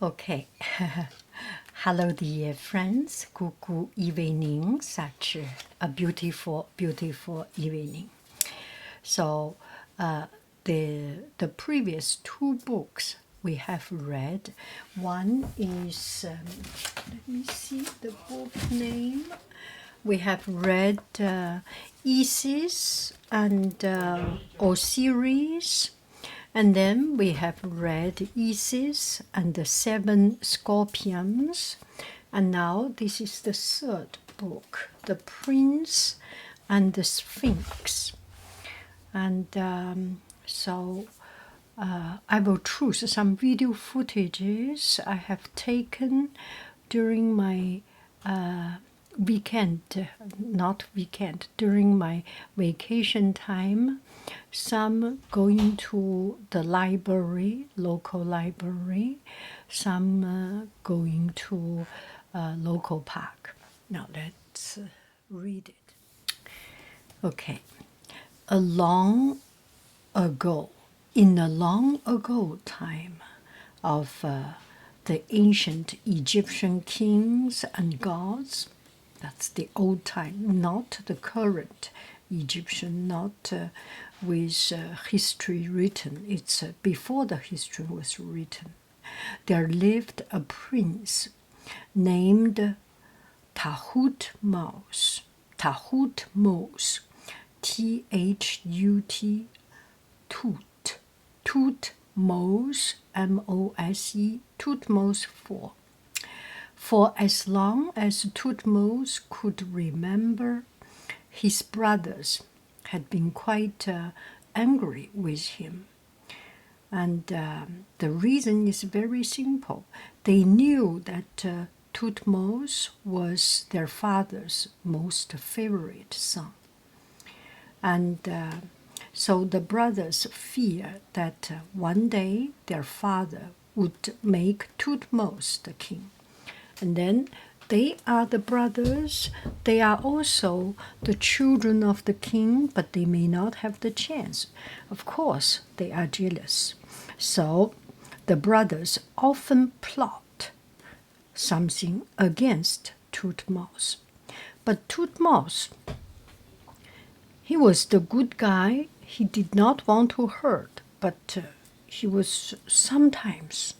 Okay. Hello, dear friends. Good evening. Such a beautiful, beautiful evening. So, the previous two books we have read. One is let me see the book name. We have read Isis and Osiris. And then we have read Isis and the Seven Scorpions. And now this is the third book, The Prince and the Sphinx. And I will choose some video footages I have taken during my during my vacation time. Some going to the library, local library, some going to local park. Now let's read it. Okay. A long ago, in a long ago time of the ancient Egyptian kings and gods, that's the old time, not the current Egyptian, not with history written. It's before the history was written. There lived a prince named Tahutmos. Tahutmos. T-H-U-T, Tut. Tutmos, M-O-S-E, Tutmos 4. For as long as Tutmos could remember, his brothers had been quite angry with him. And the reason is very simple. They knew that Tutmos was their father's most favorite son. And so the brothers feared that one day their father would make Tutmos the king. And then they are the brothers, they are also the children of the king, but they may not have the chance. Of course, they are jealous. So the brothers often plot something against Tutmos. But Tutmos, he was the good guy. He did not want to hurt, but he was sometimes,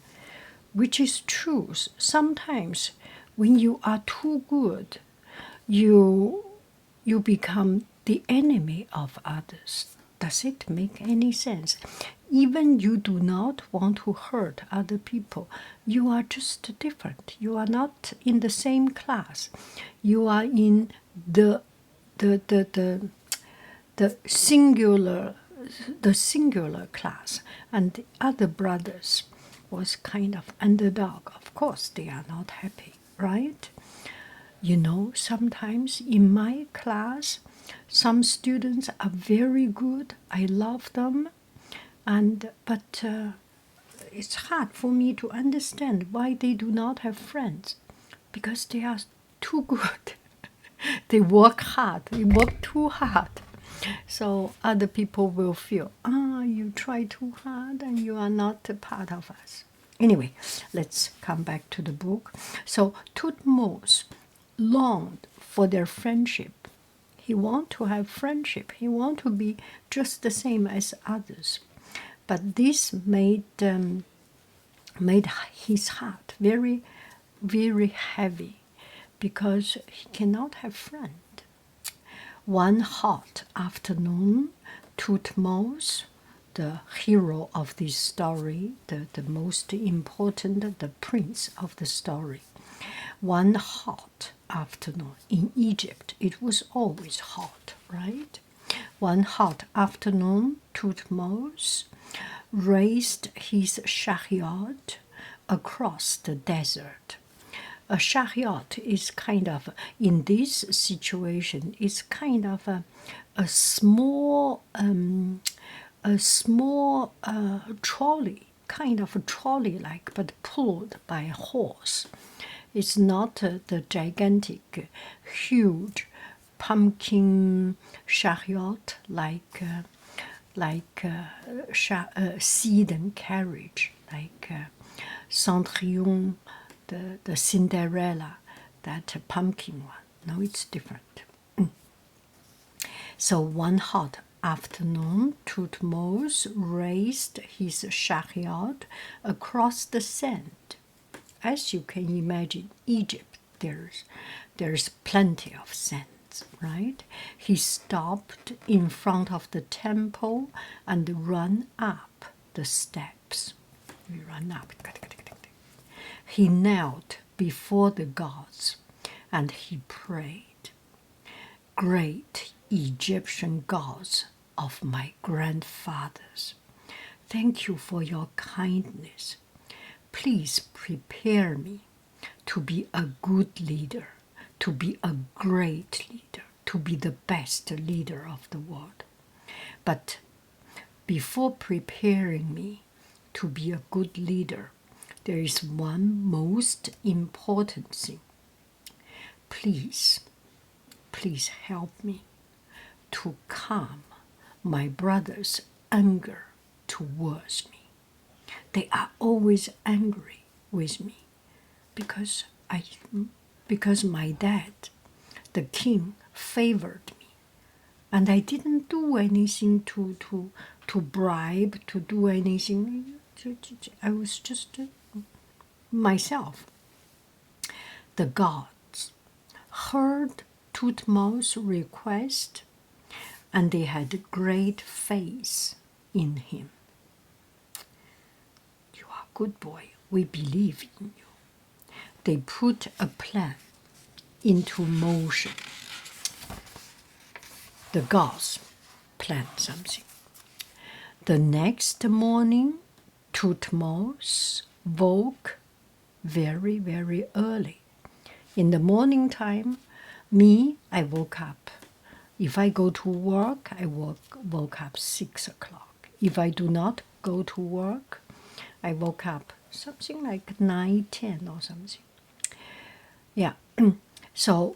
which is true, sometimes when you are too good, you become the enemy of others. Does it make any sense? Even you do not want to hurt other people. You are just different. You are not in the same class. You are in the singular class, and the other brothers was kind of underdog. Of course they are not happy, right? You know, sometimes in my class some students are very good, I love them, but it's hard for me to understand why they do not have friends, because they are too good. They work hard, they work too hard. So other people will feel, you try too hard and you are not a part of us. Anyway, let's come back to the book. So Tutmos longed for their friendship. He wanted to have friendship. He wanted to be just the same as others. But this made his heart very, very heavy, because he cannot have friend. One hot afternoon, Tutmos, the hero of this story, the most important, the prince of the story, one hot afternoon in Egypt, it was always hot, right? One hot afternoon, Tutmos raced his chariot across the desert. A chariot is kind of, in this situation, is kind of a small trolley, kind of a trolley-like, but pulled by a horse. It's not the gigantic, huge pumpkin chariot like sedan carriage, like Cendrillon, the Cinderella, that pumpkin one. No, it's different. So one hot afternoon, Tutmos raced his chariot across the sand. As you can imagine, Egypt, there's plenty of sands, right? He stopped in front of the temple and ran up the steps. We ran up. He knelt before the gods and he prayed. Great Egyptian gods of my grandfathers, thank you for your kindness. Please prepare me to be a good leader, to be a great leader, to be the best leader of the world. But before preparing me to be a good leader, there is one most important thing. Please help me to calm my brother's anger towards me. They are always angry with me because my dad, the king, favored me, and I didn't do anything to bribe, to do anything. I was just myself. The gods heard Tutmos' request, and they had great faith in him. You are a good boy. We believe in you. They put a plan into motion. The gods planned something. The next morning, Tutmos woke very, very early. In the morning time, I woke up. If I go to work, I woke up 6 o'clock. If I do not go to work, I woke up something like 9, 10 or something. Yeah, so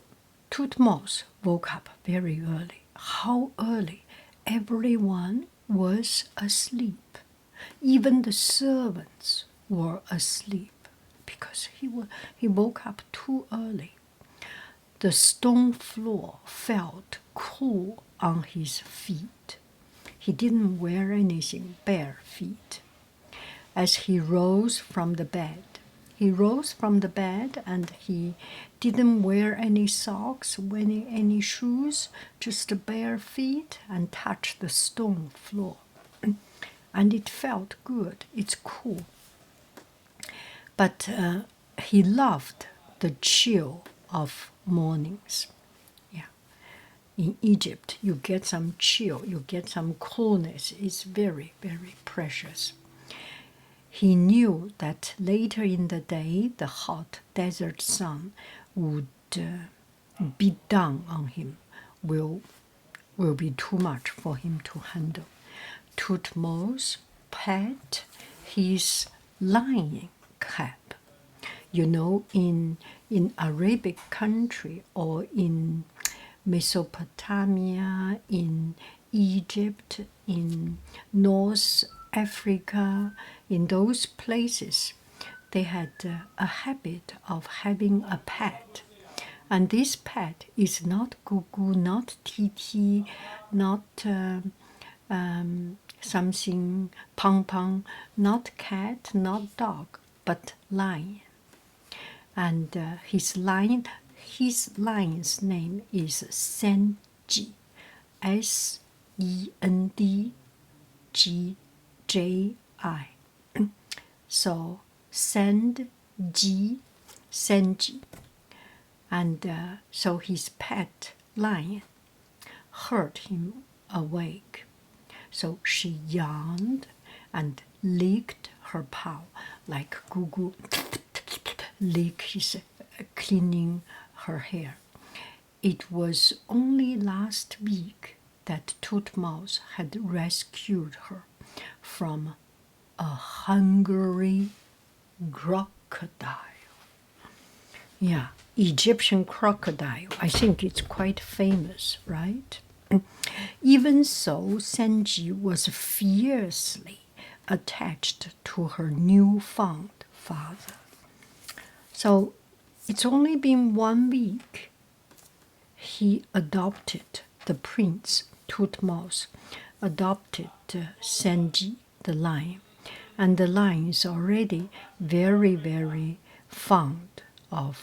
Tutmos woke up very early. How early? Everyone was asleep. Even the servants were asleep because he woke up too early. The stone floor felt cool on his feet. He didn't wear anything, bare feet. As he rose from the bed and he didn't wear any socks, any shoes, just bare feet, and touched the stone floor. And it felt good, it's cool. But he loved the chill of mornings. Yeah. In Egypt, you get some chill, you get some coolness. It's very, very precious. He knew that later in the day, the hot desert sun would beat down on him, will be too much for him to handle. Tutmos pet his lion cap. You know, in Arabic country or in Mesopotamia, in Egypt, in North Africa, in those places, they had a habit of having a pet. And this pet is not Gugu, not Titi, not something Pong Pong, not cat, not dog, but lion. And his lion's name is Senji, Sendji. So Senji. And so his pet lion heard him awake. So she yawned and licked her paw like Gugu cleaning her hair. It was only last week that Tutmos had rescued her from a hungry crocodile. Yeah, Egyptian crocodile. I think it's quite famous, right? Even so, Senji was fiercely attached to her newfound father. So it's only been 1 week he adopted the prince, Tutmos, adopted Senji, the lion. And the lion is already very, very fond of,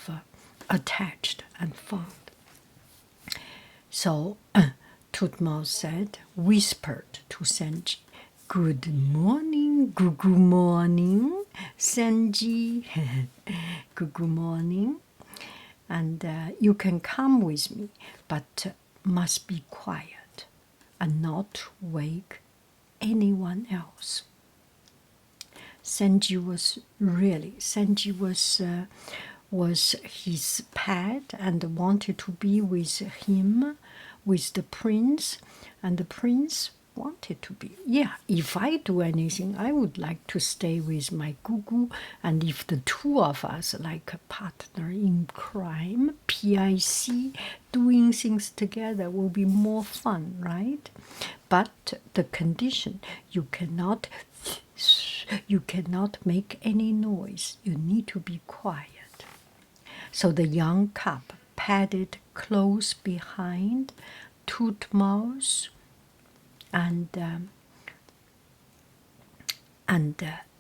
attached and fond. So Tutmos said, whispered to Senji, "Good morning, good morning, Senji, good morning. And you can come with me, but must be quiet and not wake anyone else." Senji was his pet and wanted to be with him, with the prince, and the prince wanted to be. Yeah, if I do anything, I would like to stay with my gugu, and if the two of us, like a partner in crime, PIC, doing things together will be more fun, right? But the condition, you cannot make any noise. You need to be quiet. So the young cub padded close behind Tutmos, and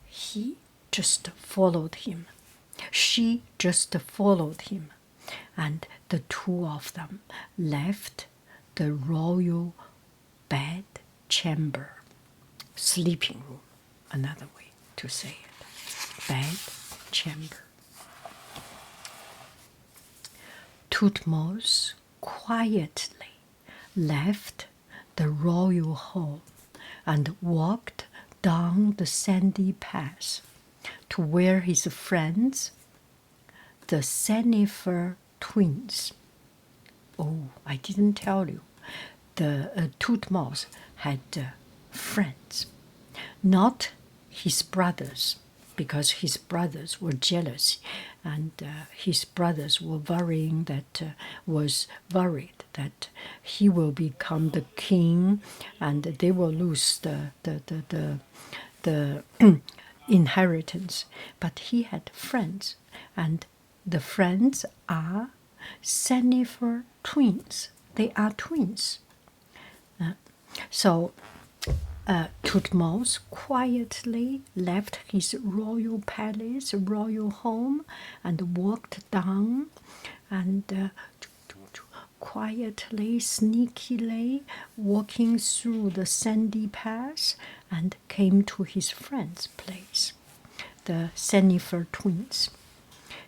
he just followed him. She just followed him, and the two of them left the royal bed chamber, sleeping room, another way to say it, bed chamber. Tutmos quietly left the royal hall and walked down the sandy path to where his friends, the Senifer twins. Oh, I didn't tell you. The Tutmos had friends, not his brothers, because his brothers were jealous, and his brothers were worried that he will become the king, and they will lose the inheritance. But he had friends, and the friends are Senifer twins. They are twins. So Tutmos quietly left his royal palace, royal home, and walked down, and quietly, sneakily, walking through the sandy path, and came to his friend's place, the Senifer twins.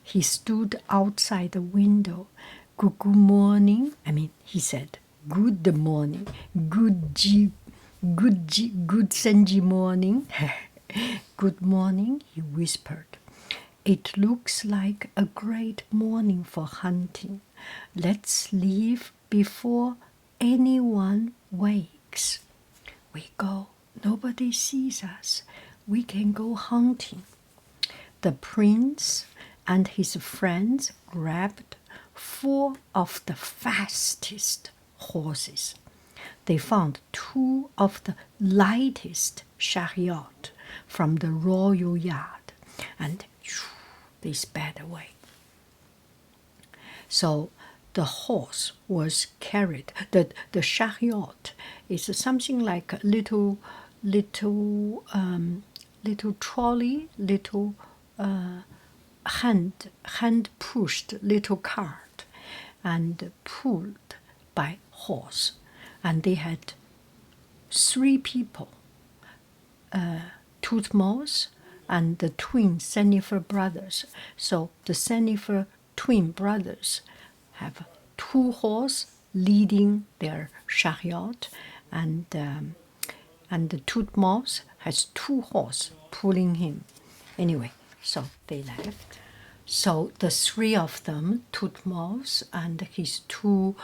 He stood outside the window. Good morning. He said, "Good morning. Good Senji morning." "Good morning," he whispered. "It looks like a great morning for hunting. Let's leave before anyone wakes. We go. Nobody sees us. We can go hunting." The prince and his friends grabbed 4 of the fastest horses. They found 2 of the lightest chariot from the royal yard, and they sped away. So the horse was carried. The chariot is something like a little trolley, little hand pushed little cart, and pulled by horse. And they had 3 people, Tutmos and the twin Senifer brothers. So the Senifer twin brothers have 2 horses leading their chariot, and the Tutmos has 2 horses pulling him. Anyway, so they left. So the 3 of them, Tutmos and his 2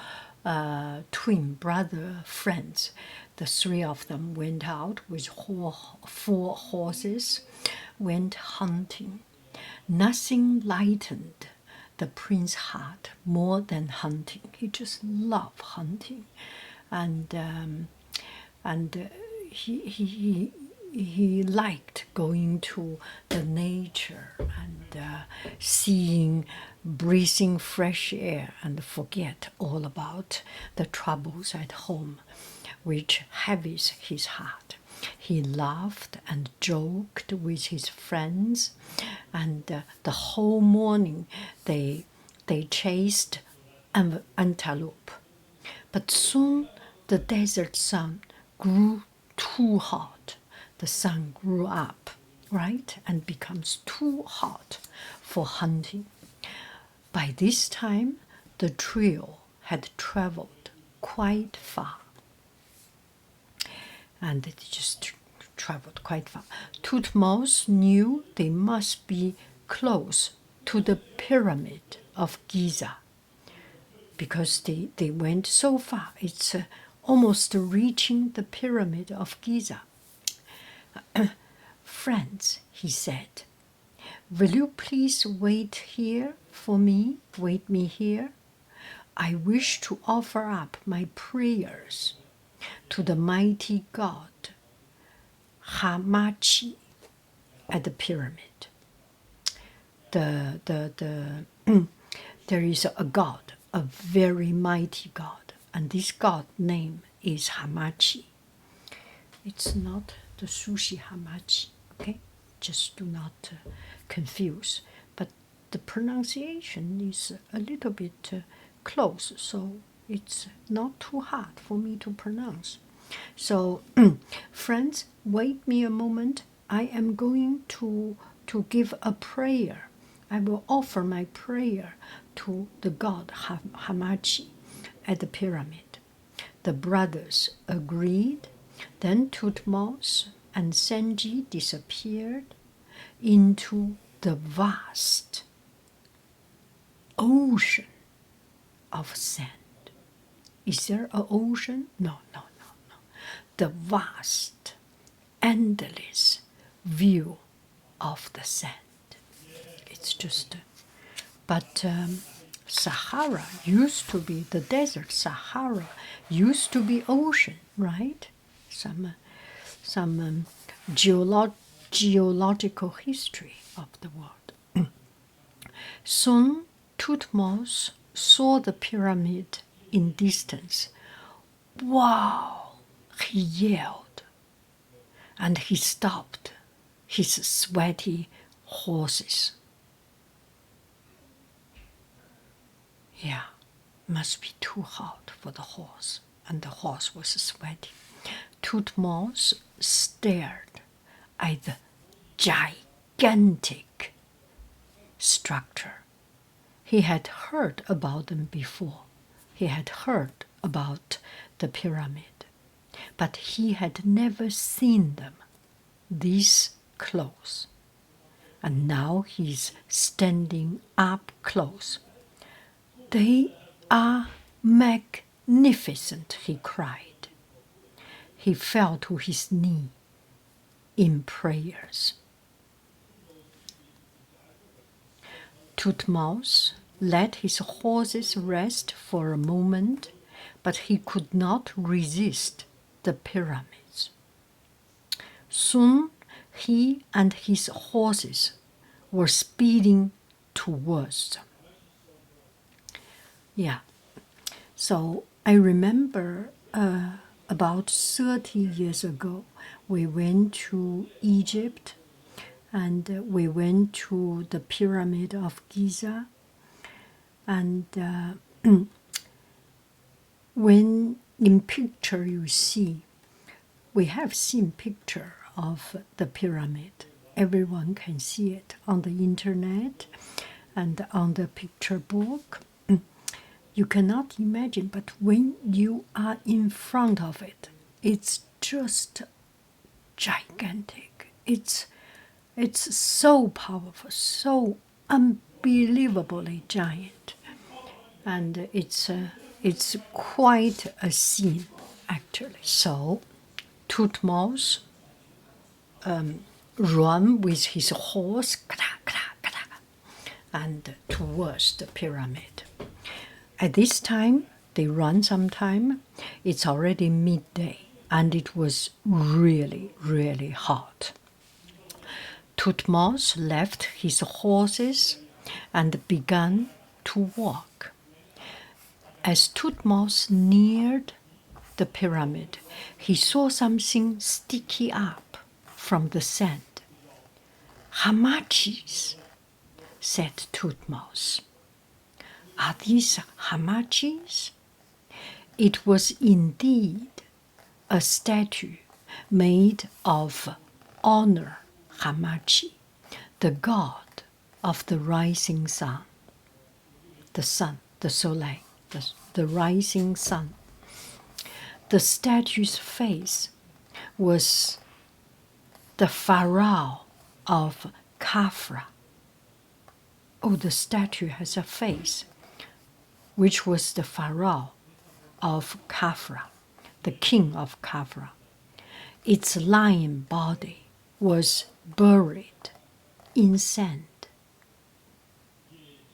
twin brother friends, the 3 of them went out with 4 horses, went hunting. Nothing lightened the prince's heart more than hunting. He just loved hunting, and he he liked going to the nature and seeing, breathing fresh air and forget all about the troubles at home, which heavies his heart. He laughed and joked with his friends, and the whole morning they chased an antelope. But soon the desert sun grew too hot. The sun grew up, right, and becomes too hot for hunting. By this time, the trio had traveled quite far. And they just traveled quite far. Tutmos knew they must be close to the pyramid of Giza, because they went so far. It's almost reaching the pyramid of Giza. Friends, he said, will you please wait here for me? Wait me here. I wish to offer up my prayers to the mighty god Hamachi at the pyramid. There is a god, a very mighty god, and this god name is Hamachi. It's not the sushi hamachi, okay? Just do not confuse. But the pronunciation is a little bit close, so it's not too hard for me to pronounce. So, friends, wait me a moment. I am going to give a prayer. I will offer my prayer to the god Hamachi at the pyramid. The brothers agreed. Then Tutmos and Senji disappeared into the vast ocean of sand. Is there an ocean? No. The vast, endless view of the sand. It's just, but Sahara used to be, the desert Sahara used to be ocean, right? Some geological history of the world. Soon Tutmos saw the pyramid in distance. Wow! He yelled, and he stopped his sweaty horses. Yeah, must be too hot for the horse, and the horse was sweating. Tutmos stared at the gigantic structure. He had heard about them before. He had heard about the pyramid, but he had never seen them this close. And now he's standing up close. They are magnificent, he cried. He fell to his knee in prayers. Tutmos let his horses rest for a moment, but he could not resist the pyramids. Soon he and his horses were speeding towards them. Yeah, so I remember about 30 years ago, we went to Egypt and we went to the pyramid of Giza. And when in picture you see, we have seen picture of the pyramid. Everyone can see it on the internet and on the picture book. You cannot imagine, but when you are in front of it, it's just gigantic. It's so powerful, so unbelievably giant, and it's quite a scene actually. So Tutmos ran with his horse and towards the pyramid. At this time, they run sometime. It's already midday, and it was really, really hot. Tutmos left his horses and began to walk. As Tutmos neared the pyramid, he saw something sticky up from the sand. Hamachis, said Tutmos. Are these hamachis? It was indeed a statue made of honor, Hamachi, the god of the rising sun. The sun, the soleil, the rising sun. The statue's face was the pharaoh of Khafra. Oh, the statue has a face, which was the pharaoh of Khafra, the king of Khafra. Its lion body was buried in sand.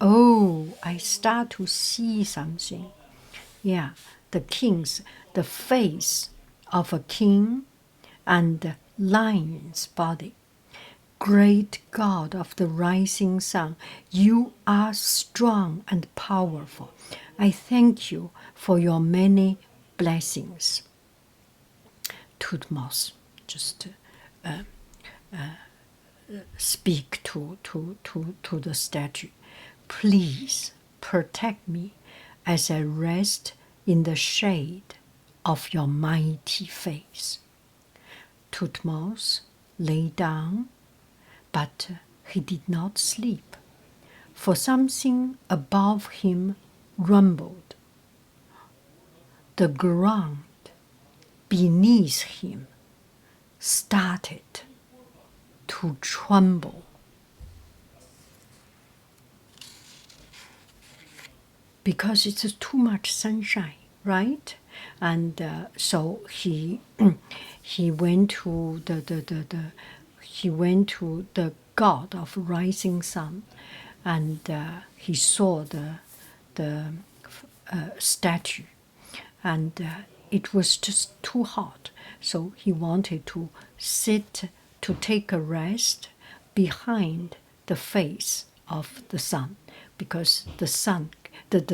Oh, I start to see something. Yeah, the face of a king and the lion's body. Great God of the rising sun, you are strong and powerful. I thank you for your many blessings. Tutmos just speak to the statue. Please protect me as I rest in the shade of your mighty face. Tutmos lay down, but he did not sleep, for something above him rumbled. The ground beneath him started to tremble. Because it's too much sunshine, right? And so he went to the god of rising sun, and he saw the statue, and it was just too hot. So he wanted to take a rest behind the face of the sun, because the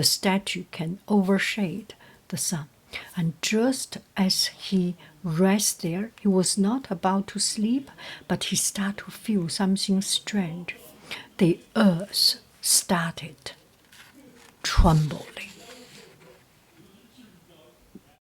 statue can overshade the sun. And just as he rests there, he was not about to sleep, but he started to feel something strange. The earth started trembling.